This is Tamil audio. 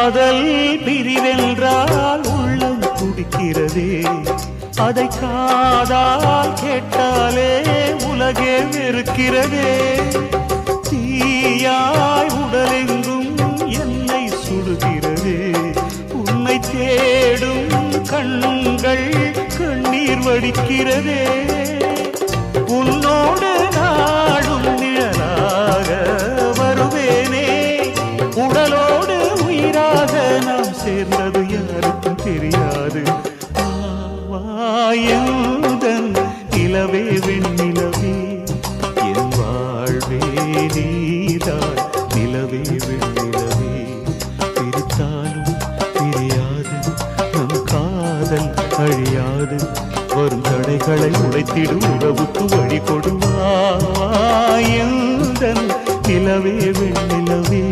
காதல் பிரிவென்றால் உள்ளம் துடிக்கிறதே, அதை காதால் கேட்டாலே உலகே வெறுக்கிறதே. தீயாய் உடலெங்கும் என்னை சுடுகிறதே, உன்னை தேடும் கண்கள் கண்ணீர் வடிக்கிறதே. உன்னோடு நாடும் நிழலாக வருவேனே, உடலோடு உயிராக நாம் சேர்ந்தது யாருக்கும் தெரியாது. வாயந்தன் நிலவே வெண்ணிலவே, என் வாழ்வே நீதான் நிலவே வெண்ணிலவே. பிரித்தாலும் பிரியாது நம் காதல் அழியாது, வரும் தடைகளை உடைத்திடும் உறவுக்கு வழி கொடுவாயந்தன் நிலவே வெண்ணிலவே.